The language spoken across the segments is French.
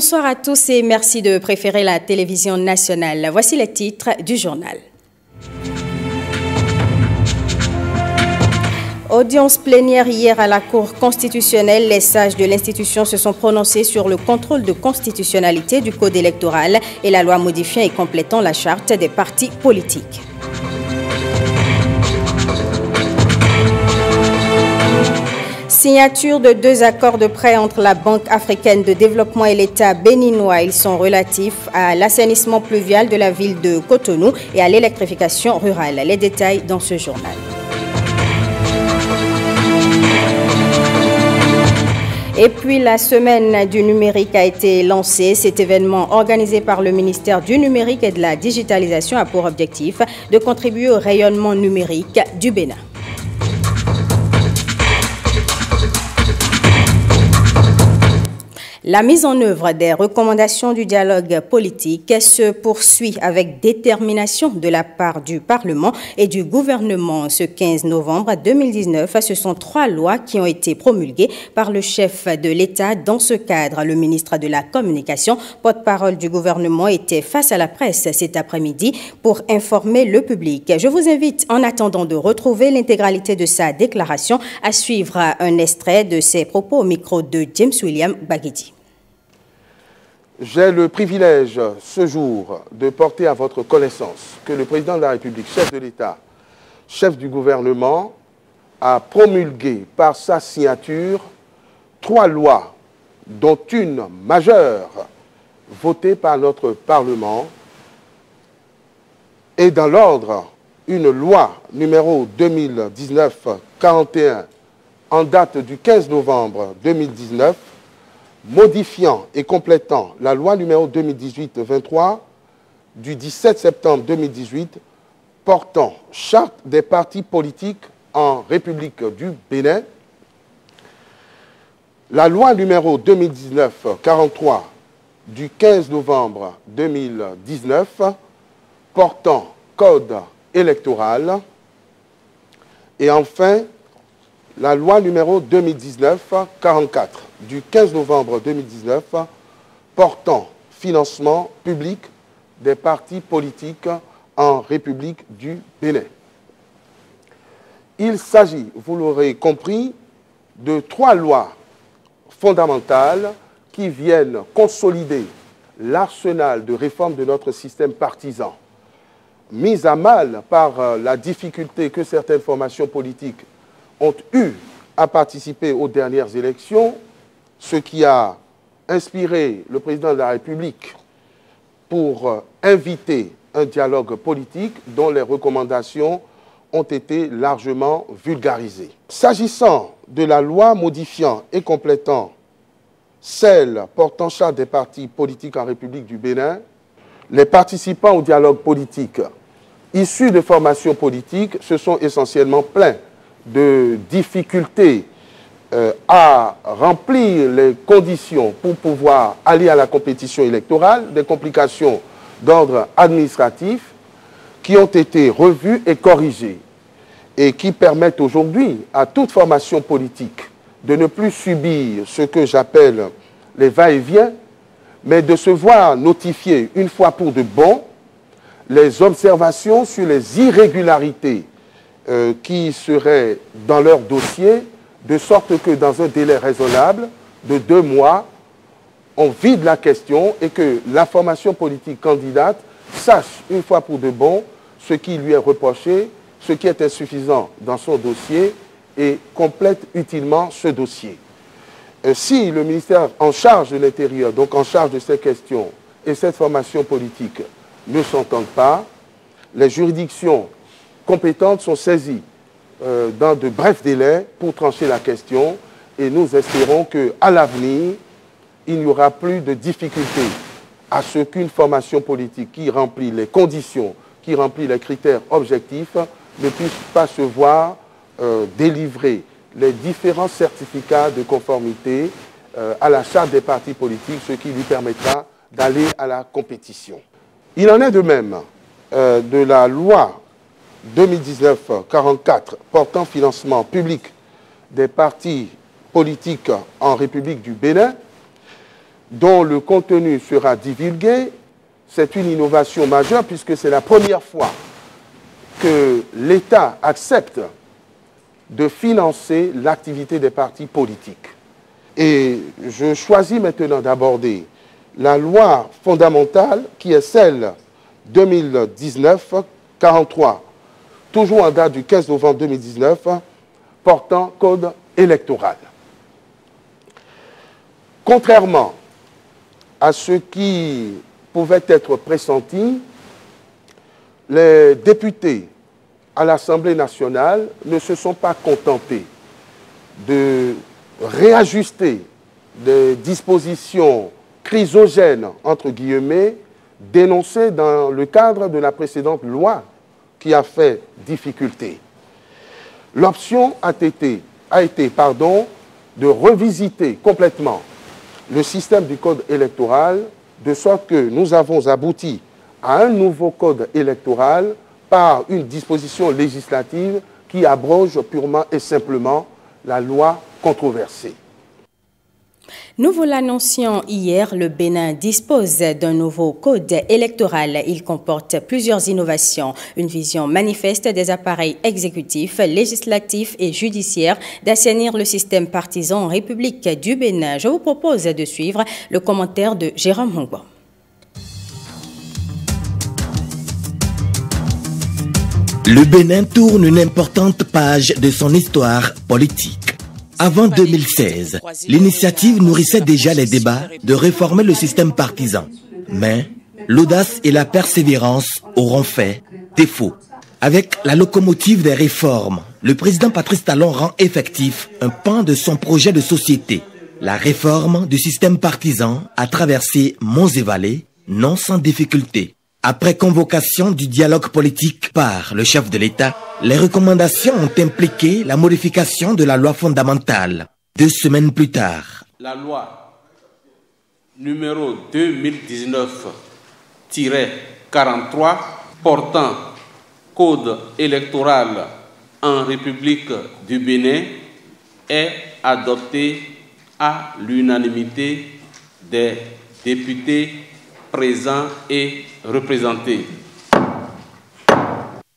Bonsoir à tous et merci de préférer la télévision nationale. Voici les titres du journal. Audience plénière hier à la Cour constitutionnelle. Les sages de l'institution se sont prononcés sur le contrôle de constitutionnalité du code électoral et la loi modifiant et complétant la charte des partis politiques. Signature de 2 accords de prêt entre la Banque africaine de développement et l'État béninois. Ils sont relatifs à l'assainissement pluvial de la ville de Cotonou et à l'électrification rurale. Les détails dans ce journal. Et puis la semaine du numérique a été lancée. Cet événement organisé par le ministère du numérique et de la digitalisation a pour objectif de contribuer au rayonnement numérique du Bénin. La mise en œuvre des recommandations du dialogue politique se poursuit avec détermination de la part du Parlement et du gouvernement. Ce 15 novembre 2019, ce sont 3 lois qui ont été promulguées par le chef de l'État. Dans ce cadre, le ministre de la Communication, porte-parole du gouvernement, était face à la presse cet après-midi pour informer le public. Je vous invite, en attendant de retrouver l'intégralité de sa déclaration, à suivre un extrait de ses propos au micro de James William Baguedi. J'ai le privilège ce jour de porter à votre connaissance que le président de la République, chef de l'État, chef du gouvernement, a promulgué par sa signature 3 lois, dont une majeure votée par notre Parlement, et dans l'ordre, une loi numéro 2019-41 en date du 15 novembre 2019, modifiant et complétant la loi numéro 2018-23 du 17 septembre 2018 portant charte des partis politiques en République du Bénin, la loi numéro 2019-43 du 15 novembre 2019 portant code électoral et enfin la loi numéro 2019-44 du 15 novembre 2019 portant financement public des partis politiques en République du Bénin. Il s'agit, vous l'aurez compris, de 3 lois fondamentales qui viennent consolider l'arsenal de réforme de notre système partisan, mis à mal par la difficulté que certaines formations politiques ont eu à participer aux dernières élections, ce qui a inspiré le président de la République pour inviter un dialogue politique dont les recommandations ont été largement vulgarisées. S'agissant de la loi modifiant et complétant celle portant charte des partis politiques en République du Bénin, les participants au dialogue politique issus de formations politiques se sont essentiellement plaints de difficultés à remplir les conditions pour pouvoir aller à la compétition électorale, des complications d'ordre administratif qui ont été revues et corrigées et qui permettent aujourd'hui à toute formation politique de ne plus subir ce que j'appelle les va-et-vient, mais de se voir notifier une fois pour de bon les observations sur les irrégularités qui seraient dans leur dossier, de sorte que dans un délai raisonnable de 2 mois, on vide la question et que la formation politique candidate sache une fois pour de bon ce qui lui est reproché, ce qui est insuffisant dans son dossier et complète utilement ce dossier. Si le ministère en charge de l'Intérieur, donc en charge de ces questions, et cette formation politique ne s'entendent pas, les juridictions compétentes sont saisies dans de brefs délais pour trancher la question et nous espérons qu'à l'avenir, il n'y aura plus de difficulté à ce qu'une formation politique qui remplit les conditions, qui remplit les critères objectifs, ne puisse pas se voir délivrer les différents certificats de conformité à la charte des partis politiques, ce qui lui permettra d'aller à la compétition. Il en est de même de la loi 2019-44 portant financement public des partis politiques en République du Bénin, dont le contenu sera divulgué. C'est une innovation majeure puisque c'est la première fois que l'État accepte de financer l'activité des partis politiques. Et je choisis maintenant d'aborder la loi fondamentale qui est celle 2019-43, toujours en date du 15 novembre 2019, portant code électoral. Contrairement à ce qui pouvait être pressenti, les députés à l'Assemblée nationale ne se sont pas contentés de réajuster des dispositions chrysogènes, entre guillemets, dénoncées dans le cadre de la précédente loi qui a fait difficulté. L'option a été de revisiter complètement le système du code électoral, de sorte que nous avons abouti à un nouveau code électoral par une disposition législative qui abroge purement et simplement la loi controversée. Nous vous l'annoncions hier, le Bénin dispose d'un nouveau code électoral. Il comporte plusieurs innovations, une vision manifeste des appareils exécutifs, législatifs et judiciaires d'assainir le système partisan en République du Bénin. Je vous propose de suivre le commentaire de Jérôme Hongbo. Le Bénin tourne une importante page de son histoire politique. Avant 2016, l'initiative nourrissait déjà les débats de réformer le système partisan. Mais l'audace et la persévérance auront fait défaut. Avec la locomotive des réformes, le président Patrice Talon rend effectif un pan de son projet de société. La réforme du système partisan a traversé monts et vallées, non sans difficulté. Après convocation du dialogue politique par le chef de l'État, les recommandations ont impliqué la modification de la loi fondamentale. 2 semaines plus tard, la loi numéro 2019-43 portant code électoral en République du Bénin est adoptée à l'unanimité des députés présents et représentés.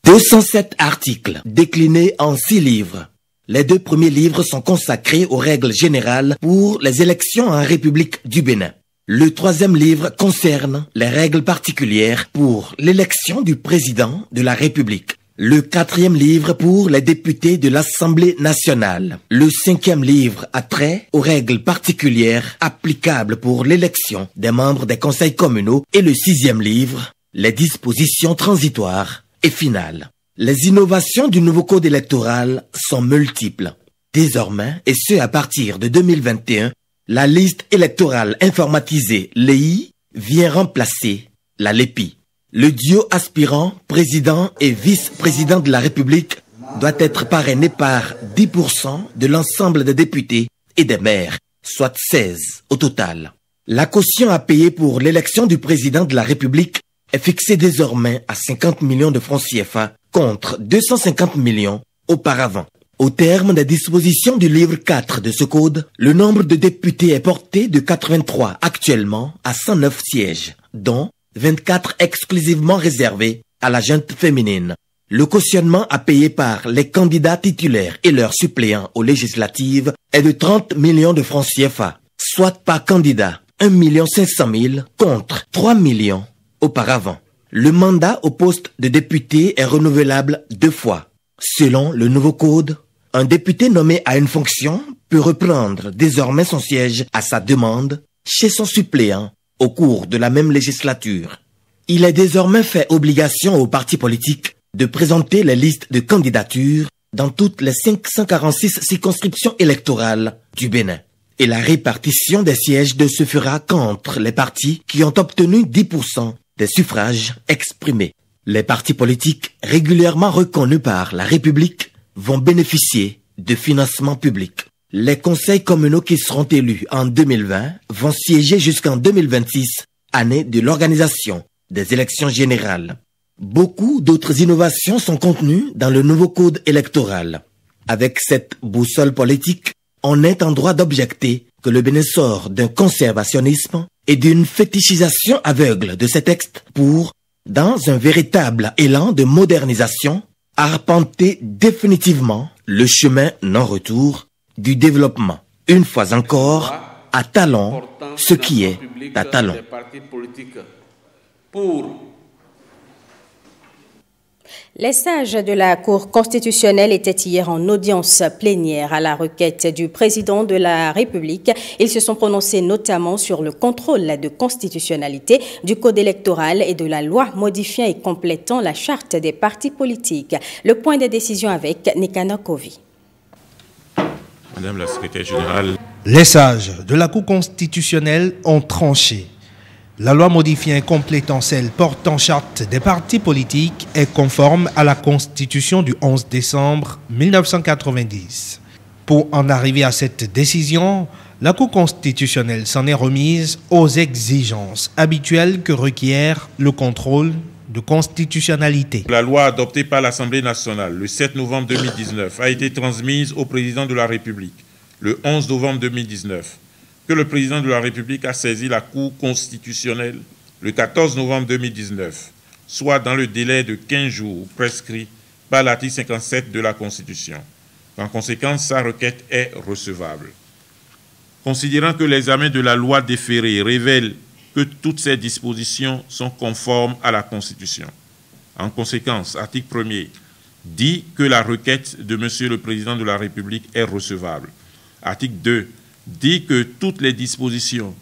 207 articles déclinés en 6 livres. Les 2 premiers livres sont consacrés aux règles générales pour les élections en République du Bénin. Le 3e livre concerne les règles particulières pour l'élection du président de la République. Le 4e livre pour les députés de l'Assemblée nationale. Le 5e livre a trait aux règles particulières applicables pour l'élection des membres des conseils communaux. Et le 6e livre, les dispositions transitoires et finales. Les innovations du nouveau code électoral sont multiples. Désormais, et ce à partir de 2021, la liste électorale informatisée LEI vient remplacer la LEPI. Le duo aspirant, président et vice-président de la République doit être parrainé par 10% de l'ensemble des députés et des maires, soit 16 au total. La caution à payer pour l'élection du président de la République est fixée désormais à 50 millions de francs CFA contre 250 millions auparavant. Au terme des dispositions du livre 4 de ce code, le nombre de députés est porté de 83 actuellement à 109 sièges, dont 24 exclusivement réservés à la junte féminine. Le cautionnement à payer par les candidats titulaires et leurs suppléants aux législatives est de 30 millions de francs CFA, soit par candidat 1 500 000 contre 3 millions auparavant. Le mandat au poste de député est renouvelable 2 fois. Selon le nouveau code, un député nommé à une fonction peut reprendre désormais son siège à sa demande chez son suppléant au cours de la même législature. Il est désormais fait obligation aux partis politiques de présenter les listes de candidatures dans toutes les 546 circonscriptions électorales du Bénin. Et la répartition des sièges ne se fera qu'entre les partis qui ont obtenu 10% des suffrages exprimés. Les partis politiques régulièrement reconnus par la République vont bénéficier de financements publics. Les conseils communaux qui seront élus en 2020 vont siéger jusqu'en 2026, année de l'organisation des élections générales. Beaucoup d'autres innovations sont contenues dans le nouveau code électoral. Avec cette boussole politique, on est en droit d'objecter que le Bénin sort d'un conservationnisme et d'une fétichisation aveugle de ces textes pour, dans un véritable élan de modernisation, arpenter définitivement le chemin non-retour du développement. Une fois encore, à talons, ce qui est à talons. Les sages de la Cour constitutionnelle étaient hier en audience plénière à la requête du président de la République. Ils se sont prononcés notamment sur le contrôle de constitutionnalité du code électoral et de la loi modifiant et complétant la charte des partis politiques. Le point de décision avec Nekana Kovi. Madame la secrétaire générale. Les sages de la Cour constitutionnelle ont tranché. La loi modifiant et complétant celle portant charte des partis politiques est conforme à la Constitution du 11 décembre 1990. Pour en arriver à cette décision, la Cour constitutionnelle s'en est remise aux exigences habituelles que requiert le contrôle de constitutionnalité. La loi adoptée par l'Assemblée nationale le 7 novembre 2019 a été transmise au président de la République le 11 novembre 2019. Que le président de la République a saisi la Cour constitutionnelle le 14 novembre 2019, soit dans le délai de 15 jours prescrit par l'article 57 de la Constitution. En conséquence, sa requête est recevable. Considérant que l'examen de la loi déférée révèle que toutes ces dispositions sont conformes à la Constitution. En conséquence, article 1er dit que la requête de Monsieur le Président de la République est recevable. Article 2 dit que toutes les dispositions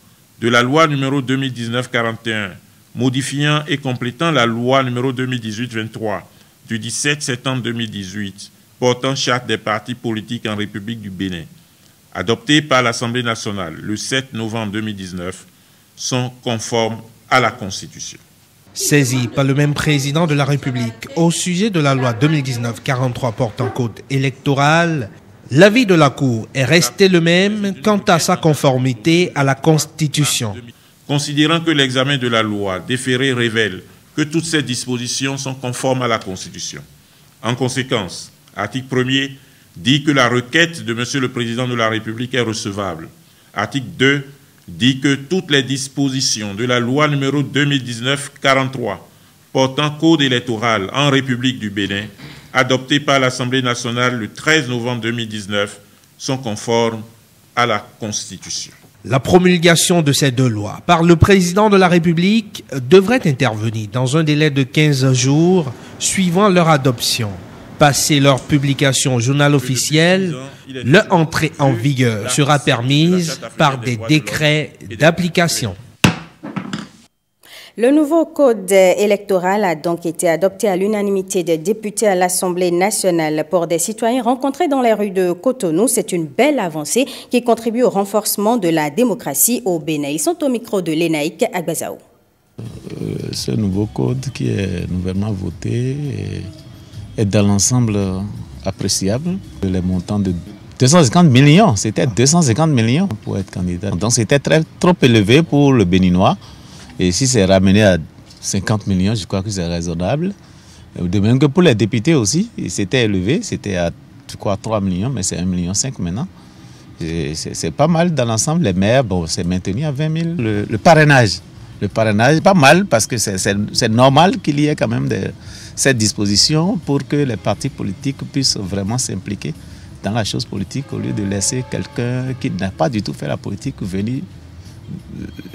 de la loi numéro 2019-41 modifiant et complétant la loi numéro 2018-23 du 17 septembre 2018 portant charte des partis politiques en République du Bénin, adoptée par l'Assemblée nationale le 7 novembre 2019, sont conformes à la Constitution. Saisi par le même président de la République au sujet de la loi 2019-43 portant code électoral, l'avis de la Cour est resté le même quant à sa conformité à la Constitution. Considérant que l'examen de la loi déférée révèle que toutes ces dispositions sont conformes à la Constitution. En conséquence, article 1er dit que la requête de Monsieur le Président de la République est recevable. Article 2 dit que toutes les dispositions de la loi numéro 2019-43 portant code électoral en République du Bénin, adoptée par l'Assemblée nationale le 13 novembre 2019, sont conformes à la Constitution. La promulgation de ces deux lois par le président de la République devrait intervenir dans un délai de 15 jours suivant leur adoption. Passé leur publication au journal officiel, leur entrée en vigueur sera permise par des décrets d'application. Le nouveau code électoral a donc été adopté à l'unanimité des députés à l'Assemblée nationale. Pour des citoyens rencontrés dans les rues de Cotonou, c'est une belle avancée qui contribue au renforcement de la démocratie au Bénin. Ils sont au micro de l'ENAIC à Gbazao. Ce nouveau code qui est nouvellement voté est dans l'ensemble appréciable. Les montants de 250 millions, c'était 250 millions pour être candidat. Donc c'était trop élevé pour le Béninois. Et si c'est ramené à 50 millions, je crois que c'est raisonnable. De même que pour les députés aussi, c'était élevé, c'était à 3 millions, mais c'est 1,5 million maintenant. C'est pas mal dans l'ensemble. Les maires, bon, c'est maintenu à 20 000. Le parrainage, pas mal parce que c'est normal qu'il y ait quand même cette disposition pour que les partis politiques puissent vraiment s'impliquer dans la chose politique au lieu de laisser quelqu'un qui n'a pas du tout fait la politique venir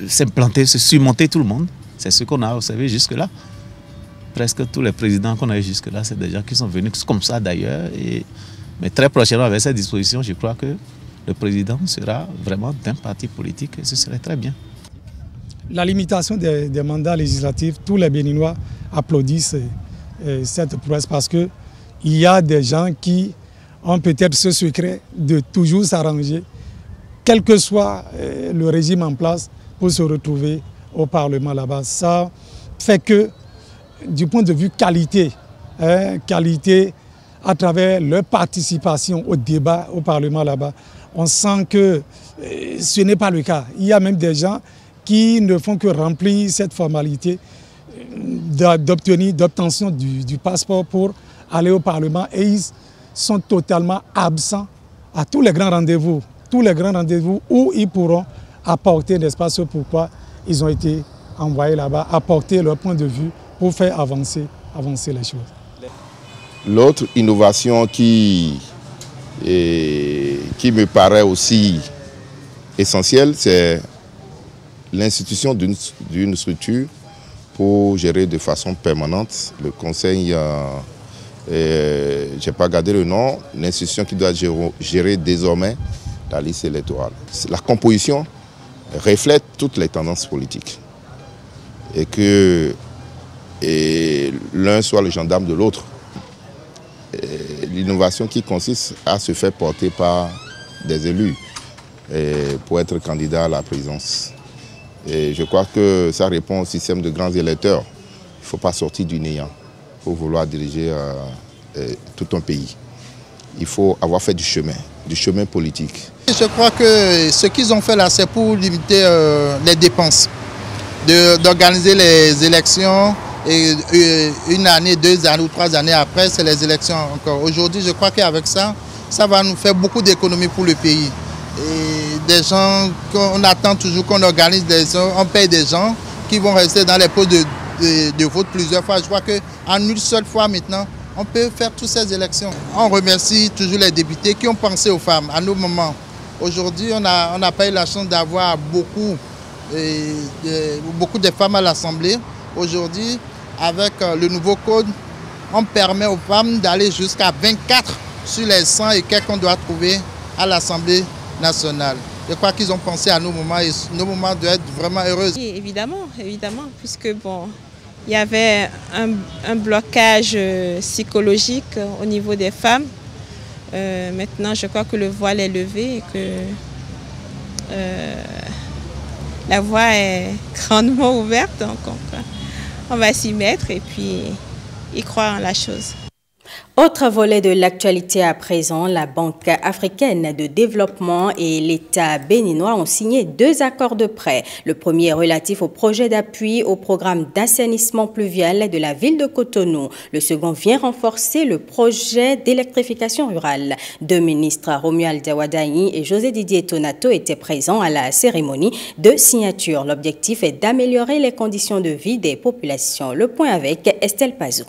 s'implanter, se surmonter tout le monde. C'est ce qu'on a observé jusque-là. Presque tous les présidents qu'on a eu jusque-là, c'est des gens qui sont venus comme ça d'ailleurs. Mais très prochainement, avec cette disposition, je crois que le président sera vraiment d'un parti politique et ce serait très bien. La limitation des mandats législatifs, tous les Béninois applaudissent cette prouesse parce qu'il y a des gens qui ont peut-être ce secret de toujours s'arranger, quel que soit le régime en place, pour se retrouver au Parlement là-bas. Ça fait que, du point de vue qualité, qualité à travers leur participation au débat au Parlement là-bas, on sent que ce n'est pas le cas. Il y a même des gens qui ne font que remplir cette formalité d'obtention du passeport pour aller au Parlement et ils sont totalement absents à tous les grands rendez-vous tous les grands rendez-vous où ils pourront apporter, n'est-ce pas, ce pourquoi ils ont été envoyés là-bas, apporter leur point de vue pour faire avancer les choses. L'autre innovation qui me paraît aussi essentielle, c'est l'institution d'une structure pour gérer de façon permanente le conseil, je n'ai pas gardé le nom, l'institution qui doit gérer désormais la liste électorale. La composition reflète toutes les tendances politiques et que l'un soit le gendarme de l'autre. L'innovation qui consiste à se faire porter par des élus pour être candidat à la présidence. Et je crois que ça répond au système de grands électeurs. Il ne faut pas sortir du néant pour vouloir diriger tout un pays. Il faut avoir fait du chemin politique. Je crois que ce qu'ils ont fait là, c'est pour limiter les dépenses, d'organiser les élections. Et une année, 2 années ou 3 années après, c'est les élections encore. Aujourd'hui, je crois qu'avec ça, ça va nous faire beaucoup d'économies pour le pays. Et des gens qu'on attend toujours, qu'on organise, on paye des gens qui vont rester dans les postes de vote plusieurs fois. Je crois qu'en une seule fois maintenant, on peut faire toutes ces élections. On remercie toujours les députés qui ont pensé aux femmes à nos moments. Aujourd'hui, on n'a pas eu la chance d'avoir beaucoup de femmes à l'Assemblée. Aujourd'hui, avec le nouveau code, on permet aux femmes d'aller jusqu'à 24 sur les 100 et quelques qu'on doit trouver à l'Assemblée nationale. Je crois qu'ils ont pensé à nos moments et nos moments doivent être vraiment heureux. Oui, évidemment, puisque bon, il y avait un blocage psychologique au niveau des femmes. Maintenant, je crois que le voile est levé et que la voie est grandement ouverte. Donc, on va s'y mettre et puis y croire en la chose. Autre volet de l'actualité à présent, la Banque africaine de développement et l'État béninois ont signé 2 accords de prêt. Le premier relatif au projet d'appui au programme d'assainissement pluvial de la ville de Cotonou. Le second vient renforcer le projet d'électrification rurale. 2 ministres, Romuald Wadaini et José Didier Tonato, étaient présents à la cérémonie de signature. L'objectif est d'améliorer les conditions de vie des populations. Le point avec Estelle Pazou.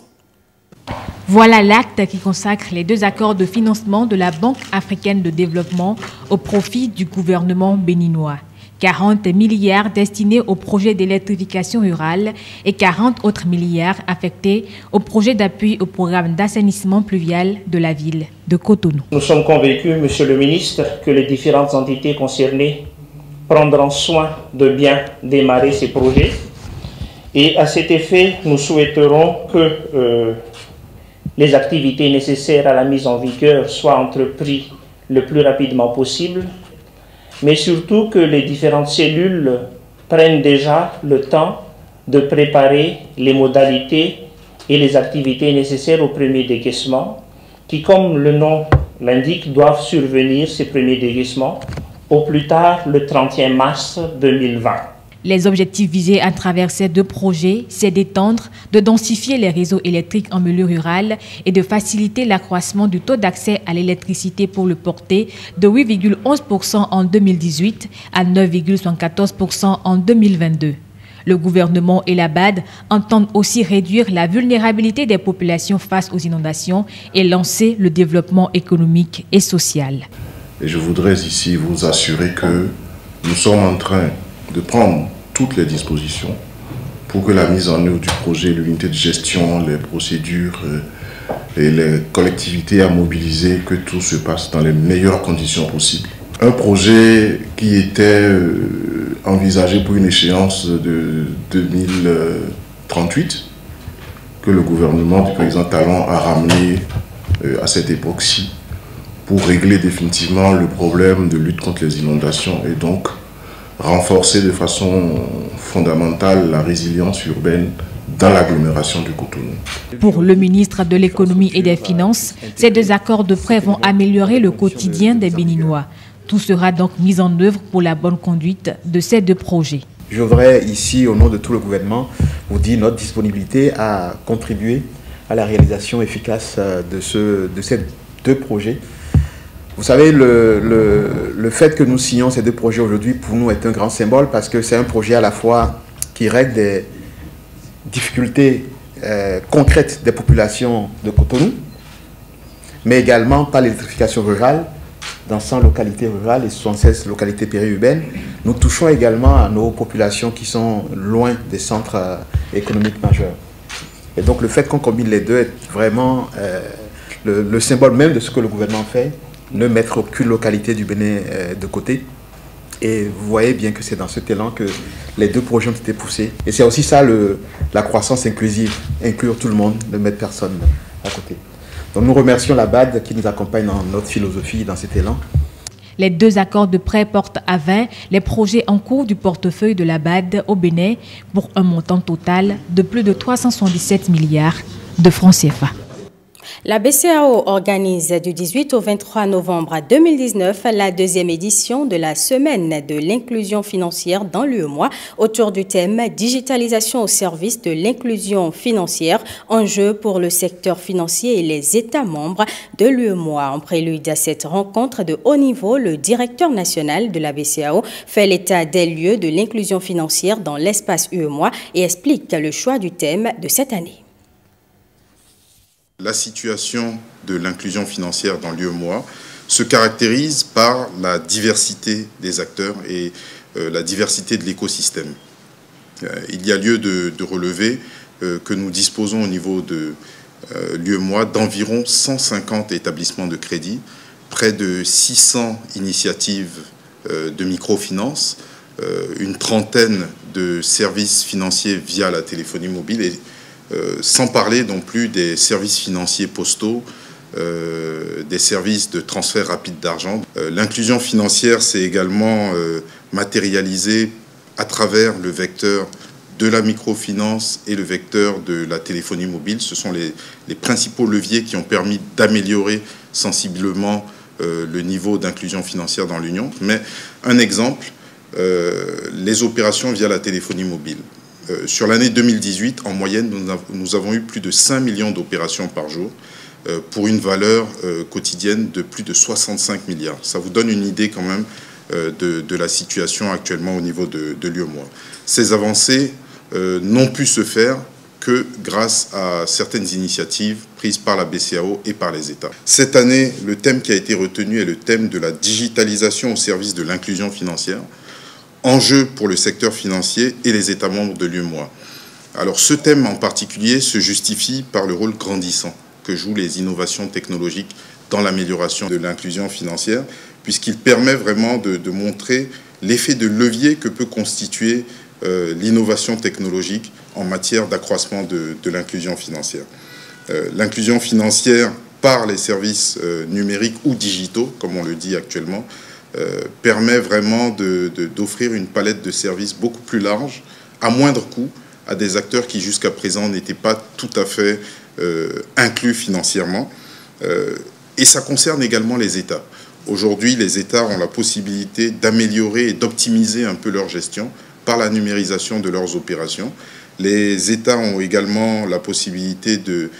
Voilà l'acte qui consacre les 2 accords de financement de la Banque africaine de développement au profit du gouvernement béninois. 40 milliards destinés au projet d'électrification rurale et 40 autres milliards affectés au projet d'appui au programme d'assainissement pluvial de la ville de Cotonou. Nous sommes convaincus, Monsieur le ministre, que les différentes entités concernées prendront soin de bien démarrer ces projets. Et à cet effet, nous souhaiterons que les activités nécessaires à la mise en vigueur soient entreprises le plus rapidement possible, mais surtout que les différentes cellules prennent déjà le temps de préparer les modalités et les activités nécessaires au premier décaissement, qui, comme le nom l'indique, doivent survenir, ces premiers décaissements, au plus tard le 31 mars 2020. Les objectifs visés à travers ces 2 projets, c'est d'étendre, de densifier les réseaux électriques en milieu rural et de faciliter l'accroissement du taux d'accès à l'électricité pour le porter de 8,11% en 2018 à 9,74% en 2022. Le gouvernement et la BAD entendent aussi réduire la vulnérabilité des populations face aux inondations et lancer le développement économique et social. Et je voudrais ici vous assurer que nous sommes en train de prendre toutes les dispositions pour que la mise en œuvre du projet, l'unité de gestion, les procédures et les collectivités à mobiliser, que tout se passe dans les meilleures conditions possibles. Un projet qui était envisagé pour une échéance de 2038, que le gouvernement du président Talon a ramené à cette époque-ci pour régler définitivement le problème de lutte contre les inondations et donc renforcer de façon fondamentale la résilience urbaine dans l'agglomération du Cotonou. Pour le ministre de l'Économie et des Finances, ces 2 accords de prêt vont améliorer le quotidien des Béninois. Tout sera donc mis en œuvre pour la bonne conduite de ces 2 projets. Je voudrais ici, au nom de tout le gouvernement, vous dire notre disponibilité à contribuer à la réalisation efficace de ces 2 projets Vous savez, le fait que nous signons ces deux projets aujourd'hui, pour nous, est un grand symbole parce que c'est un projet à la fois qui règle des difficultés concrètes des populations de Cotonou, mais également par l'électrification rurale. Dans 100 localités rurales et 76 localités périurbaines, nous touchons également à nos populations qui sont loin des centres économiques majeurs. Et donc le fait qu'on combine les deux est vraiment le symbole même de ce que le gouvernement fait, ne mettre aucune localité du Bénin de côté. Et vous voyez bien que c'est dans cet élan que les deux projets ont été poussés. Et c'est aussi ça la croissance inclusive, inclure tout le monde, ne mettre personne à côté. Donc nous remercions la BAD qui nous accompagne dans notre philosophie, dans cet élan. Les deux accords de prêt portent à 20 les projets en cours du portefeuille de la BAD au Bénin pour un montant total de plus de 377 milliards de francs CFA. La BCEAO organise du 18 au 23 novembre 2019 la deuxième édition de la semaine de l'inclusion financière dans l'UEMOA autour du thème « Digitalisation au service de l'inclusion financière, enjeux pour le secteur financier et les États membres de l'UEMOA ». En prélude à cette rencontre de haut niveau, le directeur national de la BCEAO fait l'état des lieux de l'inclusion financière dans l'espace UEMOA et explique le choix du thème de cette année. La situation de l'inclusion financière dans l'UEMOA se caractérise par la diversité des acteurs et la diversité de l'écosystème. Il y a lieu de relever que nous disposons au niveau de l'UEMOA d'environ 150 établissements de crédit, près de 600 initiatives de microfinance, une trentaine de services financiers via la téléphonie mobile et sans parler non plus des services financiers postaux, des services de transfert rapide d'argent. L'inclusion financière s'est également matérialisée à travers le vecteur de la microfinance et le vecteur de la téléphonie mobile. Ce sont les principaux leviers qui ont permis d'améliorer sensiblement le niveau d'inclusion financière dans l'Union. Mais un exemple, les opérations via la téléphonie mobile. Sur l'année 2018, en moyenne, nous avons eu plus de 5 millions d'opérations par jour pour une valeur quotidienne de plus de 65 milliards. Ça vous donne une idée quand même de la situation actuellement au niveau de l'UEMOA. Ces avancées n'ont pu se faire que grâce à certaines initiatives prises par la BCEAO et par les États. Cette année, le thème qui a été retenu est le thème de la digitalisation au service de l'inclusion financière. Enjeux pour le secteur financier et les États membres de l'UEMOA. Alors ce thème en particulier se justifie par le rôle grandissant que jouent les innovations technologiques dans l'amélioration de l'inclusion financière, puisqu'il permet vraiment de montrer l'effet de levier que peut constituer l'innovation technologique en matière d'accroissement de l'inclusion financière. L'inclusion financière par les services numériques ou digitaux, comme on le dit actuellement, permet vraiment d'offrir une palette de services beaucoup plus large, à moindre coût, à des acteurs qui jusqu'à présent n'étaient pas tout à fait inclus financièrement. Et ça concerne également les États. Aujourd'hui, les États ont la possibilité d'améliorer et d'optimiser un peu leur gestion par la numérisation de leurs opérations. Les États ont également la possibilité de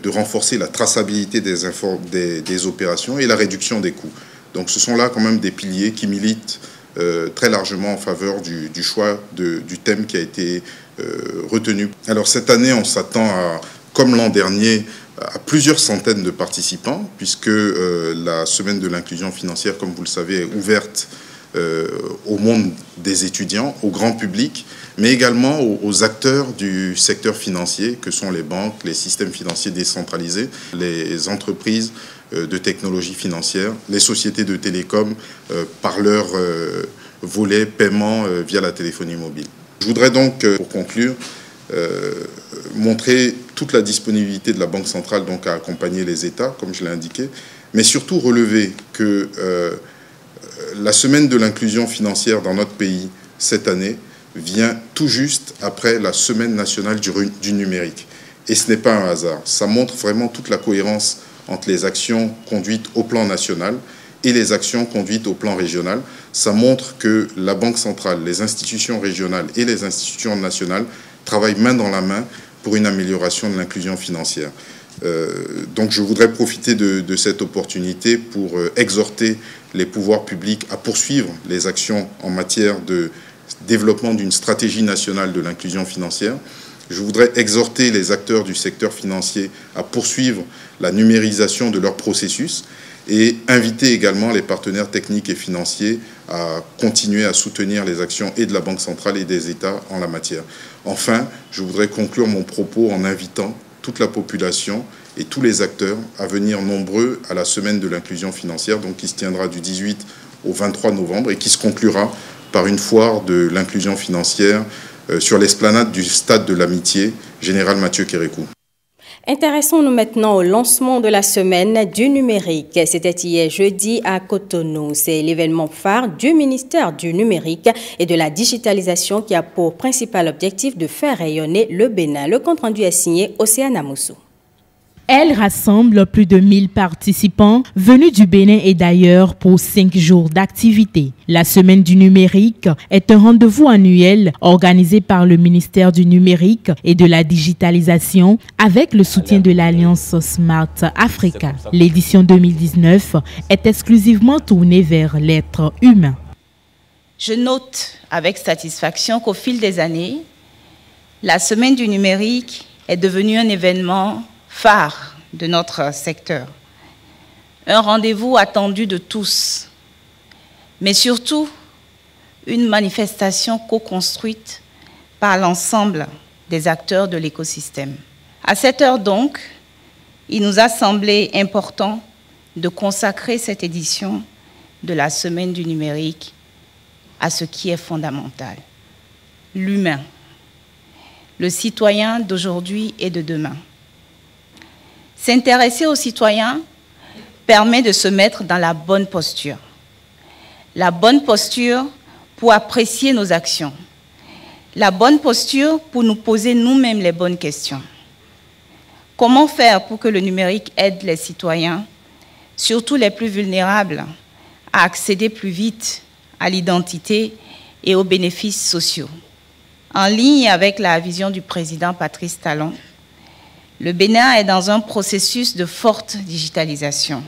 renforcer la traçabilité des opérations et la réduction des coûts. Donc ce sont là quand même des piliers qui militent très largement en faveur du choix du thème qui a été retenu. Alors cette année, on s'attend à, comme l'an dernier, à plusieurs centaines de participants, puisque la semaine de l'inclusion financière, comme vous le savez, est ouverte au monde des étudiants, au grand public, mais également aux acteurs du secteur financier, que sont les banques, les systèmes financiers décentralisés, les entreprises de technologie financière, les sociétés de télécom par leur volet paiement via la téléphonie mobile. Je voudrais donc, pour conclure, montrer toute la disponibilité de la Banque centrale donc, à accompagner les États, comme je l'ai indiqué, mais surtout relever que la semaine de l'inclusion financière dans notre pays, cette année, vient tout juste après la semaine nationale du numérique. Et ce n'est pas un hasard. Ça montre vraiment toute la cohérence entre les actions conduites au plan national et les actions conduites au plan régional. Ça montre que la Banque centrale, les institutions régionales et les institutions nationales travaillent main dans la main pour une amélioration de l'inclusion financière. Donc je voudrais profiter de cette opportunité pour exhorter les pouvoirs publics à poursuivre les actions en matière de développement d'une stratégie nationale de l'inclusion financière. Je voudrais exhorter les acteurs du secteur financier à poursuivre la numérisation de leurs processus et inviter également les partenaires techniques et financiers à continuer à soutenir les actions et de la Banque centrale et des États en la matière. Enfin, je voudrais conclure mon propos en invitant toute la population et tous les acteurs à venir nombreux à la semaine de l'inclusion financière, donc qui se tiendra du 18 au 23 novembre et qui se conclura par une foire de l'inclusion financière sur l'esplanade du Stade de l'Amitié, Général Mathieu Kérékou. Intéressons-nous maintenant au lancement de la semaine du numérique. C'était hier jeudi à Cotonou. C'est l'événement phare du ministère du numérique et de la digitalisation qui a pour principal objectif de faire rayonner le Bénin. Le compte-rendu est signé Océane Amoussou. Elle rassemble plus de 1000 participants venus du Bénin et d'ailleurs pour 5 jours d'activité. La Semaine du numérique est un rendez-vous annuel organisé par le ministère du numérique et de la digitalisation avec le soutien de l'Alliance Smart Africa. L'édition 2019 est exclusivement tournée vers l'être humain. Je note avec satisfaction qu'au fil des années, la Semaine du numérique est devenue un événement phare de notre secteur. Un rendez-vous attendu de tous, mais surtout une manifestation co-construite par l'ensemble des acteurs de l'écosystème. À cette heure donc, il nous a semblé important de consacrer cette édition de la Semaine du numérique à ce qui est fondamental, l'humain, le citoyen d'aujourd'hui et de demain. S'intéresser aux citoyens permet de se mettre dans la bonne posture. La bonne posture pour apprécier nos actions. La bonne posture pour nous poser nous-mêmes les bonnes questions. Comment faire pour que le numérique aide les citoyens, surtout les plus vulnérables, à accéder plus vite à l'identité et aux bénéfices sociaux? En ligne avec la vision du président Patrice Talon, le Bénin est dans un processus de forte digitalisation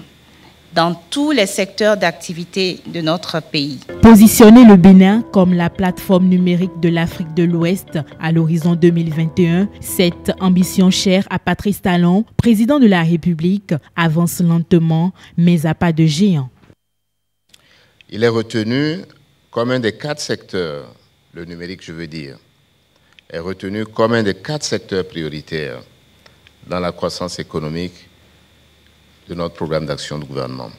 dans tous les secteurs d'activité de notre pays. Positionner le Bénin comme la plateforme numérique de l'Afrique de l'Ouest à l'horizon 2021, cette ambition chère à Patrice Talon, président de la République, avance lentement, mais à pas de géant. Il est retenu comme un des 4 secteurs, le numérique je veux dire, est retenu comme un des 4 secteurs prioritaires dans la croissance économique de notre programme d'action du gouvernement.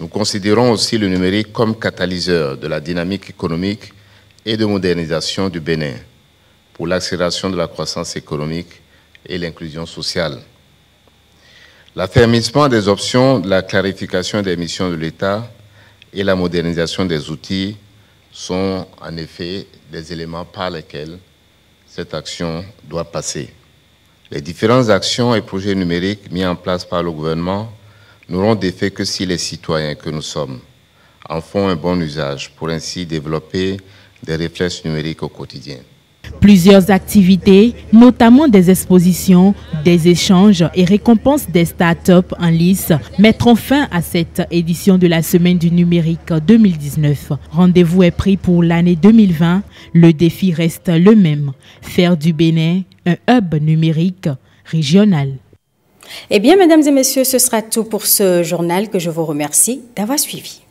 Nous considérons aussi le numérique comme catalyseur de la dynamique économique et de modernisation du Bénin pour l'accélération de la croissance économique et l'inclusion sociale. L'affermissement des options, la clarification des missions de l'État et la modernisation des outils sont en effet des éléments par lesquels cette action doit passer. Les différentes actions et projets numériques mis en place par le gouvernement n'auront d'effet que si les citoyens que nous sommes en font un bon usage pour ainsi développer des réflexes numériques au quotidien. Plusieurs activités, notamment des expositions, des échanges et récompenses des startups en lice, mettront fin à cette édition de la Semaine du numérique 2019. Rendez-vous est pris pour l'année 2020. Le défi reste le même, faire du Bénin un hub numérique régional. Eh bien, mesdames et messieurs, ce sera tout pour ce journal que je vous remercie d'avoir suivi.